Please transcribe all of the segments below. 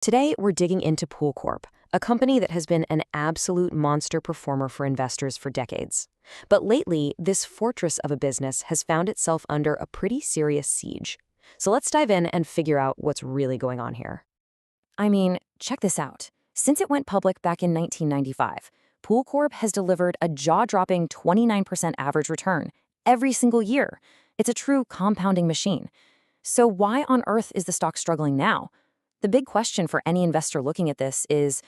Today, we're digging into Pool Corp, a company that has been an absolute monster performer for investors for decades. But lately, this fortress of a business has found itself under a pretty serious siege. So let's dive in and figure out what's really going on here. I mean, check this out. Since it went public back in 1995, Pool Corp has delivered a jaw-dropping 29% average return every single year. It's a true compounding machine. So why on earth is the stock struggling now? The big question for any investor looking at this is,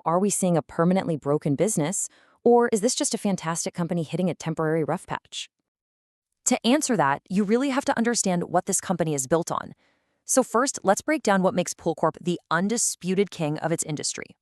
are we seeing a permanently broken business, or is this just a fantastic company hitting a temporary rough patch? To answer that, you really have to understand what this company is built on. So first, let's break down what makes Pool Corp the undisputed king of its industry.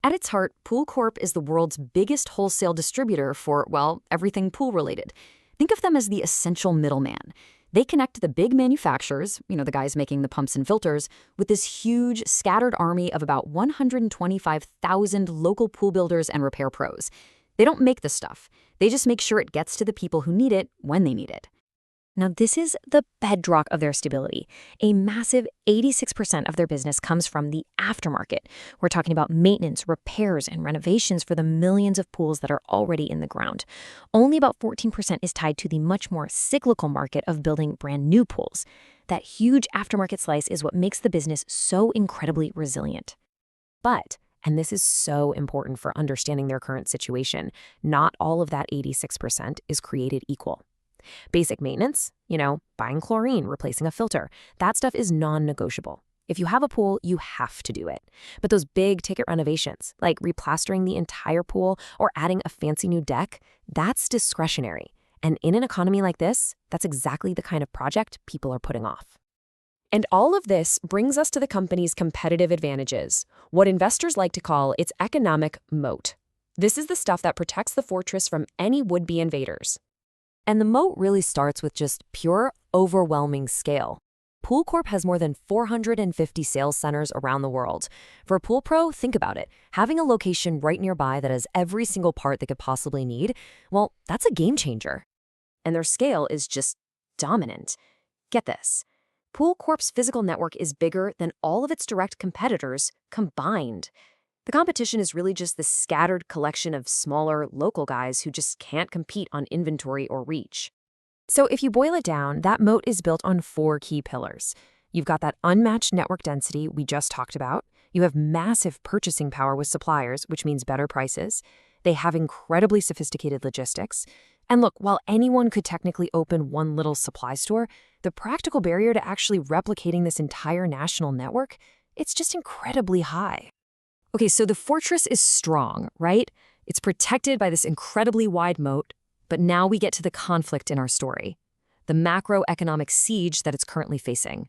At its heart, Pool Corp is the world's biggest wholesale distributor for, well, everything pool-related. Think of them as the essential middleman. They connect the big manufacturers, the guys making the pumps and filters, with this huge, scattered army of about 125,000 local pool builders and repair pros. They don't make the stuff. They just make sure it gets to the people who need it when they need it. Now, this is the bedrock of their stability. A massive 86% of their business comes from the aftermarket. We're talking about maintenance, repairs, and renovations for the millions of pools that are already in the ground. Only about 14% is tied to the much more cyclical market of building brand new pools. That huge aftermarket slice is what makes the business so incredibly resilient. But, and this is so important for understanding their current situation, not all of that 86% is created equal. Basic maintenance, buying chlorine, replacing a filter, that stuff is non-negotiable. If you have a pool, you have to do it. But those big ticket renovations, like replastering the entire pool or adding a fancy new deck, that's discretionary. And in an economy like this, that's exactly the kind of project people are putting off. And all of this brings us to the company's competitive advantages, what investors like to call its economic moat. This is the stuff that protects the fortress from any would-be invaders. And the moat really starts with just pure, overwhelming scale. Pool Corp has more than 450 sales centers around the world. For a pool pro, think about it. Having a location right nearby that has every single part they could possibly need, well, that's a game changer. And their scale is just dominant. Get this. Pool Corp's physical network is bigger than all of its direct competitors combined. The competition is really just this scattered collection of smaller, local guys who just can't compete on inventory or reach. So if you boil it down, that moat is built on 4 key pillars. You've got that unmatched network density we just talked about. You have massive purchasing power with suppliers, which means better prices. They have incredibly sophisticated logistics. And look, while anyone could technically open one little supply store, the practical barrier to actually replicating this entire national network, it's just incredibly high. Okay, so the fortress is strong, right? It's protected by this incredibly wide moat, but now we get to the conflict in our story, the macroeconomic siege that it's currently facing.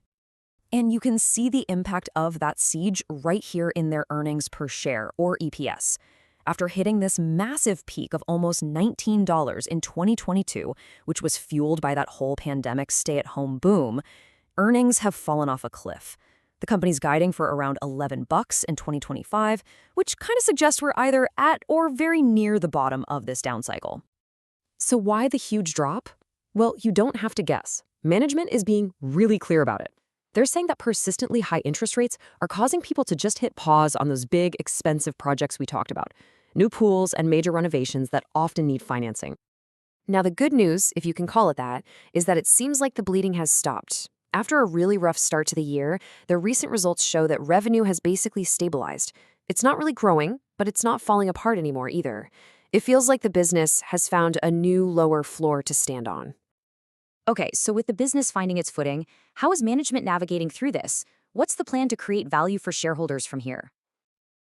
And you can see the impact of that siege right here in their earnings per share, or EPS. After hitting this massive peak of almost $19 in 2022, which was fueled by that whole pandemic stay-at-home boom, earnings have fallen off a cliff. The company's guiding for around $11 in 2025, which kind of suggests we're either at or very near the bottom of this down cycle. So why the huge drop? Well, you don't have to guess. Management is being really clear about it. They're saying that persistently high interest rates are causing people to just hit pause on those big, expensive projects we talked about, new pools and major renovations that often need financing. Now, the good news, if you can call it that, is that it seems like the bleeding has stopped. After a really rough start to the year, the recent results show that revenue has basically stabilized. It's not really growing, but it's not falling apart anymore either. It feels like the business has found a new lower floor to stand on. Okay, so with the business finding its footing, how is management navigating through this? What's the plan to create value for shareholders from here?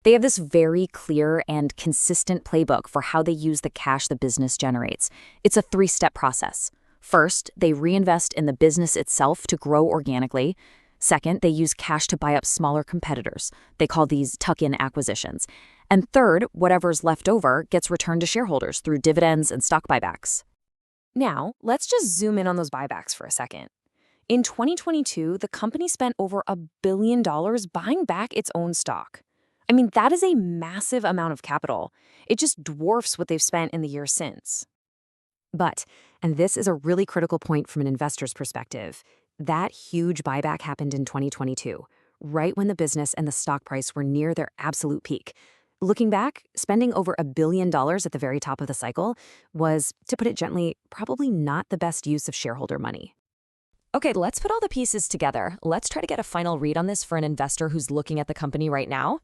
They have this very clear and consistent playbook for how they use the cash the business generates. It's a 3-step process. First, they reinvest in the business itself to grow organically. Second, they use cash to buy up smaller competitors. They call these tuck-in acquisitions. And third, whatever's left over gets returned to shareholders through dividends and stock buybacks. Now, let's just zoom in on those buybacks for a second. In 2022, the company spent over $1 billion buying back its own stock. I mean, that is a massive amount of capital. It just dwarfs what they've spent in the year since. But, and this is a really critical point from an investor's perspective, that huge buyback happened in 2022, right when the business and the stock price were near their absolute peak. Looking back, spending over $1 billion at the very top of the cycle was, to put it gently, probably not the best use of shareholder money. Okay, let's put all the pieces together. Let's try to get a final read on this for an investor who's looking at the company right now.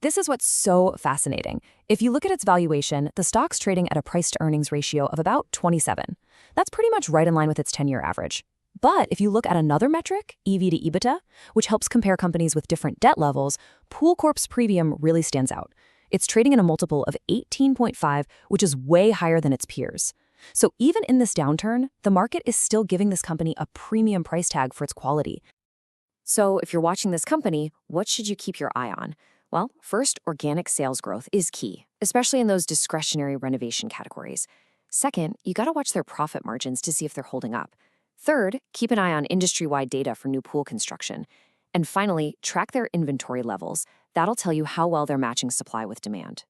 This is what's so fascinating. If you look at its valuation, the stock's trading at a price-to-earnings ratio of about 27. That's pretty much right in line with its 10-year average. But if you look at another metric, EV to EBITDA, which helps compare companies with different debt levels, Pool Corp's premium really stands out. It's trading in a multiple of 18.5, which is way higher than its peers. So even in this downturn, the market is still giving this company a premium price tag for its quality. So if you're watching this company, what should you keep your eye on? Well, first, organic sales growth is key, especially in those discretionary renovation categories. Second, you gotta watch their profit margins to see if they're holding up. Third, keep an eye on industry-wide data for new pool construction. And finally, track their inventory levels. That'll tell you how well they're matching supply with demand.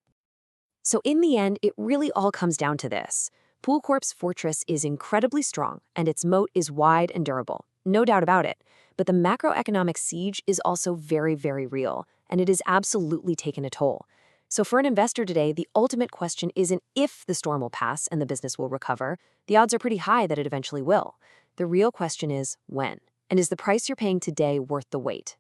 So in the end, it really all comes down to this. Pool Corp's fortress is incredibly strong, and its moat is wide and durable. No doubt about it. But the macroeconomic siege is also very, very real, and it has absolutely taken a toll. So for an investor today, the ultimate question isn't if the storm will pass and the business will recover. The odds are pretty high that it eventually will. The real question is when. And is the price you're paying today worth the wait?